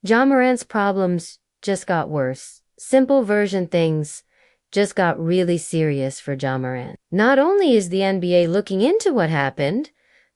Ja Morant's problems just got worse. Simple version things just got really serious for Ja Morant. Not only is the NBA looking into what happened,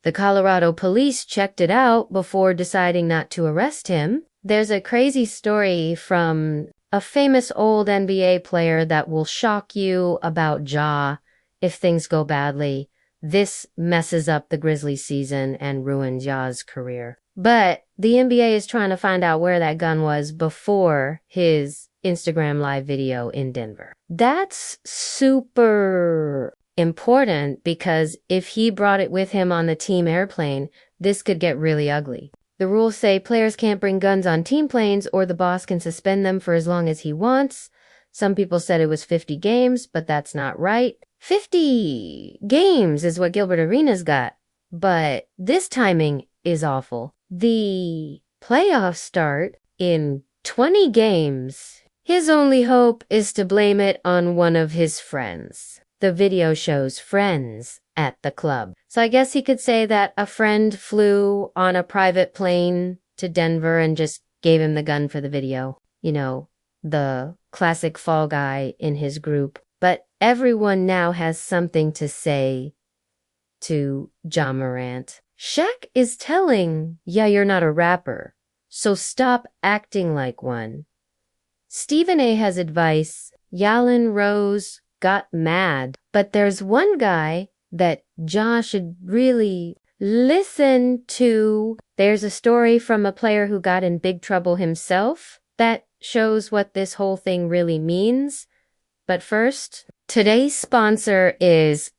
the Colorado police checked it out before deciding not to arrest him. There's a crazy story from a famous old NBA player that will shock you about Ja if things go badly. This messes up the Grizzlies season and ruins Ja's career. But the NBA is trying to find out where that gun was before his Instagram live video in Denver. That's super important because if he brought it with him on the team airplane, this could get really ugly. The rules say players can't bring guns on team planes or the boss can suspend them for as long as he wants. Some people said it was 50 games, but that's not right. 50 games is what Gilbert Arenas got, but this timing is awful. The playoffs start in 20 games. His only hope is to blame it on one of his friends. The video shows friends at the club. So I guess he could say that a friend flew on a private plane to Denver and just gave him the gun for the video. You know, the classic fall guy in his group. But everyone now has something to say to Ja Morant. Shaq is telling, yeah, you're not a rapper, so stop acting like one. Stephen A has advice. Yalen Rose got mad. But there's one guy that Ja should really listen to. There's a story from a player who got in big trouble himself that shows what this whole thing really means. But first, today's sponsor is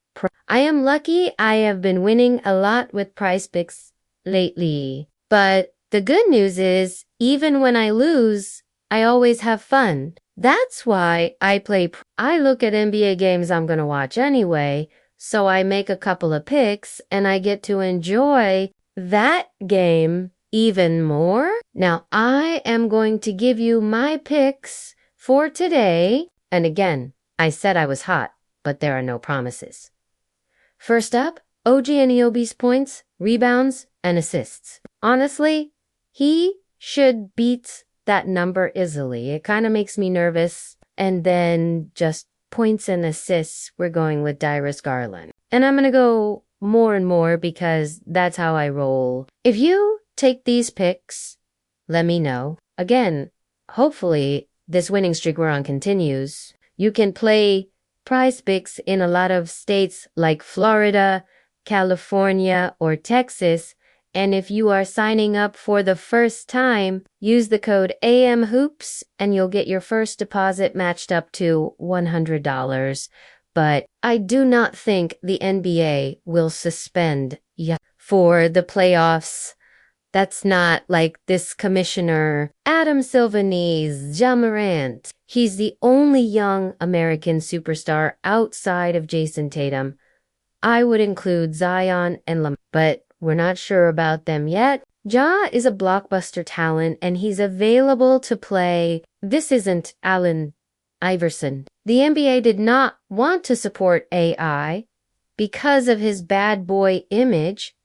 I am lucky I have been winning a lot with PrizePicks lately. But the good news is, even when I lose, I always have fun. That's why I look at NBA games I'm gonna watch anyway, so I make a couple of picks and I get to enjoy that game even more. Now, I am going to give you my picks for today. And again, I said I was hot, but there are no promises. First up, OG Anunoby's points, rebounds, and assists. Honestly, he should beat that number easily. It kind of makes me nervous. And then just points and assists, we're going with Darius Garland. And I'm going to go more and more because that's how I roll. If you take these picks, let me know. Again, hopefully this winning streak we're on continues. You can play PrizePicks in a lot of states like Florida, California, or Texas. And if you are signing up for the first time, use the code AMHOOPS and you'll get your first deposit matched up to $100. But I do not think the NBA will suspend for the playoffs. That's not like this commissioner, Adam Silver needs Ja Morant. He's the only young American superstar outside of Jason Tatum. I would include Zion and Lamar, but we're not sure about them yet. Ja is a blockbuster talent and he's available to play. This isn't Allen Iverson. The NBA did not want to support AI because of his bad boy image.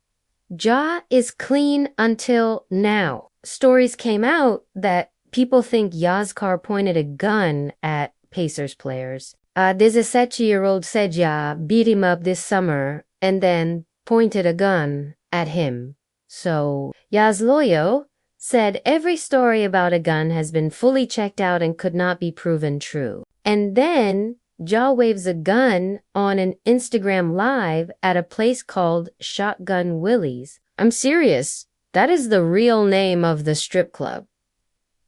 Ja is clean until now. Stories came out that people think Yazkar pointed a gun at Pacers players. There's a 17-year-old said Ja beat him up this summer and then pointed a gun at him. So Yaz Loyo said every story about a gun has been fully checked out and could not be proven true. And then Ja waves a gun on an Instagram live at a place called Shotgun Willie's. I'm serious. That is the real name of the strip club.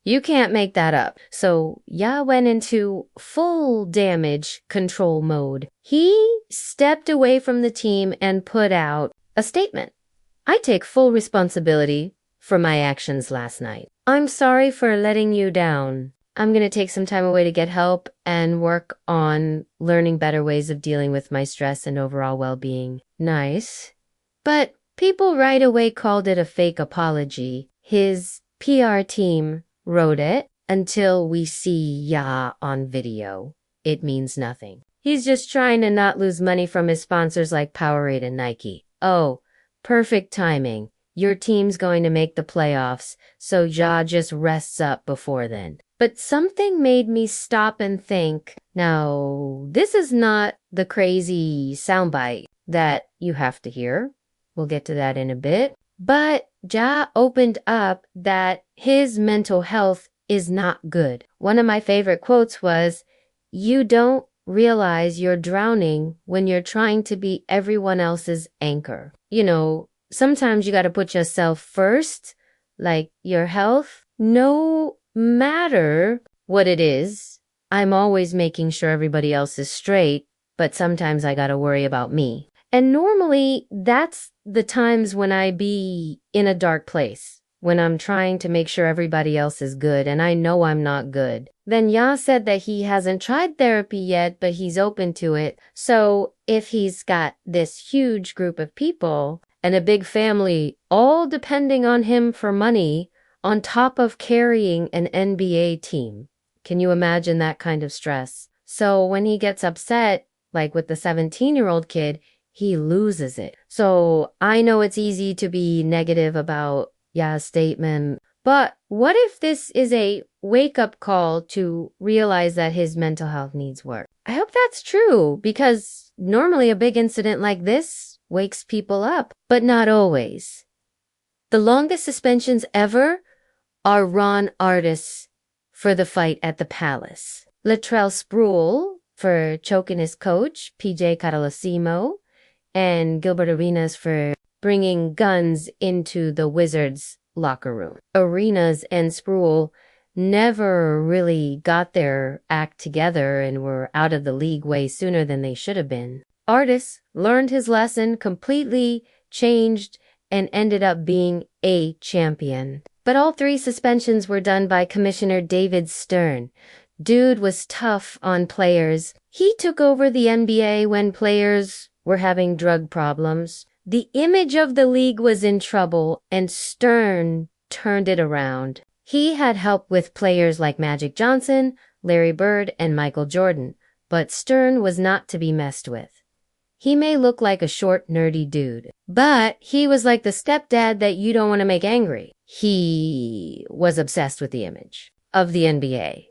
You can't make that up. So Ya went into full damage control mode. He stepped away from the team and put out a statement. I take full responsibility for my actions last night. I'm sorry for letting you down. I'm going to take some time away to get help and work on learning better ways of dealing with my stress and overall well-being. Nice. But people right away called it a fake apology. His PR team wrote it. Until we see Ya on video, it means nothing. He's just trying to not lose money from his sponsors like Powerade and Nike. Oh, perfect timing. your team's going to make the playoffs, so Ja just rests up before then. But something made me stop and think, now, this is not the crazy soundbite that you have to hear. We'll get to that in a bit. But Ja opened up that his mental health is not good. One of my favorite quotes was, "You don't realize you're drowning when you're trying to be everyone else's anchor." Sometimes you got to put yourself first, like your health. No matter what it is, I'm always making sure everybody else is straight, but sometimes I got to worry about me. And normally that's the times when I be in a dark place, when I'm trying to make sure everybody else is good and I know I'm not good. Then Ya said that he hasn't tried therapy yet, but he's open to it. So if he's got this huge group of people and a big family all depending on him for money on top of carrying an NBA team, can you imagine that kind of stress? So when he gets upset, like with the 17-year-old kid, he loses it. So I know it's easy to be negative about Ya's statement, but what if this is a wake-up call to realize that his mental health needs work? I hope that's true, because normally a big incident like this wakes people up, but not always. The longest suspensions ever are Ron Artis for the fight at the Palace, Latrell Sprewell for choking his coach, PJ Carlosimo, and Gilbert Arenas for bringing guns into the Wizards' locker room. Arenas and Sprewell never really got their act together and were out of the league way sooner than they should have been. Artis learned his lesson, completely changed, and ended up being a champion. But all 3 suspensions were done by Commissioner David Stern. Dude was tough on players. He took over the NBA when players were having drug problems. The image of the league was in trouble, and Stern turned it around. He had help with players like Magic Johnson, Larry Bird, and Michael Jordan, but Stern was not to be messed with. He may look like a short, nerdy dude, but he was like the stepdad that you don't want to make angry. He was obsessed with the image of the NBA.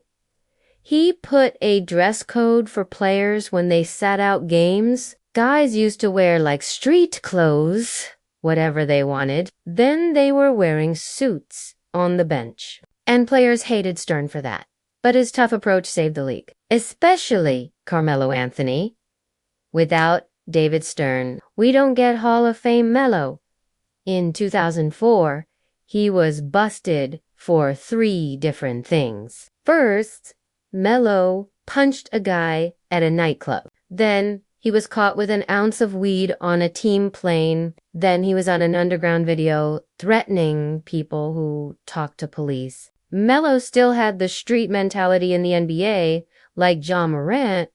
He put a dress code for players when they sat out games. Guys used to wear like street clothes, whatever they wanted. Then they were wearing suits on the bench. And players hated Stern for that. But his tough approach saved the league, especially Carmelo Anthony. Without David Stern, we don't get Hall of Fame Melo. In 2004, he was busted for 3 different things. First, Melo punched a guy at a nightclub. Then he was caught with an ounce of weed on a team plane. Then he was on an underground video threatening people who talked to police. Melo still had the street mentality in the NBA, like Ja Morant,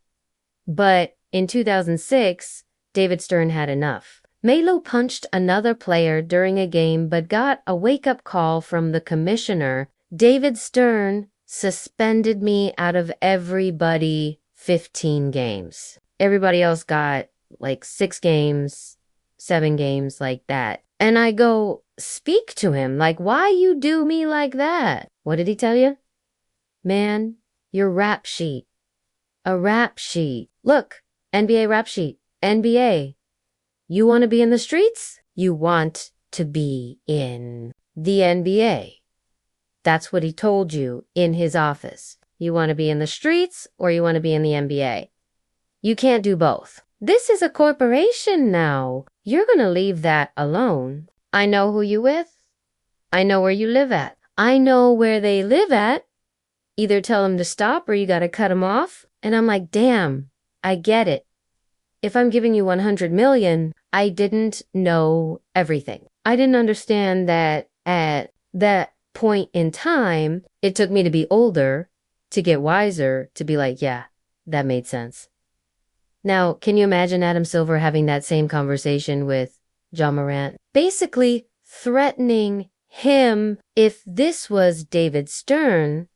but in 2006, David Stern had enough. Melo punched another player during a game but got a wake-up call from the commissioner. David Stern suspended me out of everybody 15 games. Everybody else got like 6 games, 7 games, like that. And I go, speak to him, like, why you do me like that? What did he tell you? Man, your rap sheet. A rap sheet. Look, NBA rap sheet. NBA. You want to be in the streets? You want to be in the NBA. That's what he told you in his office. You want to be in the streets or you want to be in the NBA. You can't do both. This is a corporation now. You're going to leave that alone. I know who you with. I know where you live at. I know where they live at. Either tell them to stop or you got to cut them off. And I'm like, damn, I get it. If I'm giving you 100 million, I didn't know everything. I didn't understand that at that point in time, it took me to be older, to get wiser, to be like, yeah, that made sense. Now, can you imagine Adam Silver having that same conversation with Ja Morant? Basically threatening him. If this was David Stern,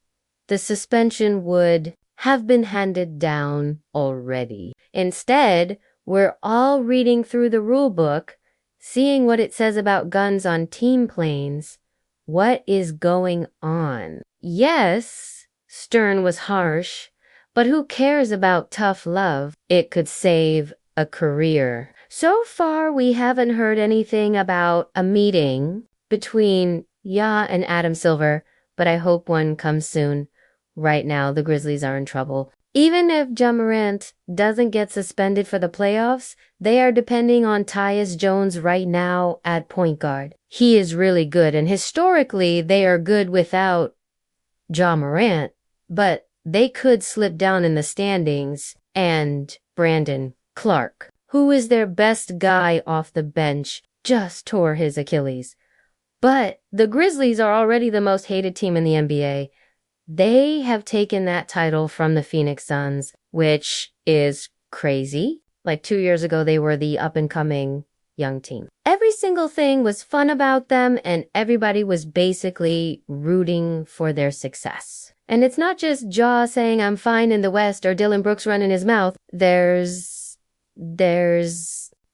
the suspension would have been handed down already. Instead, we're all reading through the rule book seeing what it says about guns on team planes. What is going on? Yes, Stern was harsh, but who cares about tough love? It could save a career. So far, we haven't heard anything about a meeting between Ja and Adam Silver, but I hope one comes soon. Right now, the Grizzlies are in trouble. Even if Ja Morant doesn't get suspended for the playoffs, they are depending on Tyus Jones right now at point guard. He is really good, and historically, they are good without Ja Morant, but they could slip down in the standings. And Brandon Clark, who is their best guy off the bench, just tore his Achilles. But the Grizzlies are already the most hated team in the NBA. They have taken that title from the Phoenix Suns, which is crazy. Like 2 years ago, they were the up-and-coming young team. Every single thing was fun about them, and everybody was basically rooting for their success. And it's not just Ja saying I'm fine in the West or Dylan Brooks running his mouth. There's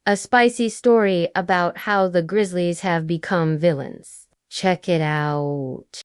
a spicy story about how the Grizzlies have become villains. Check it out.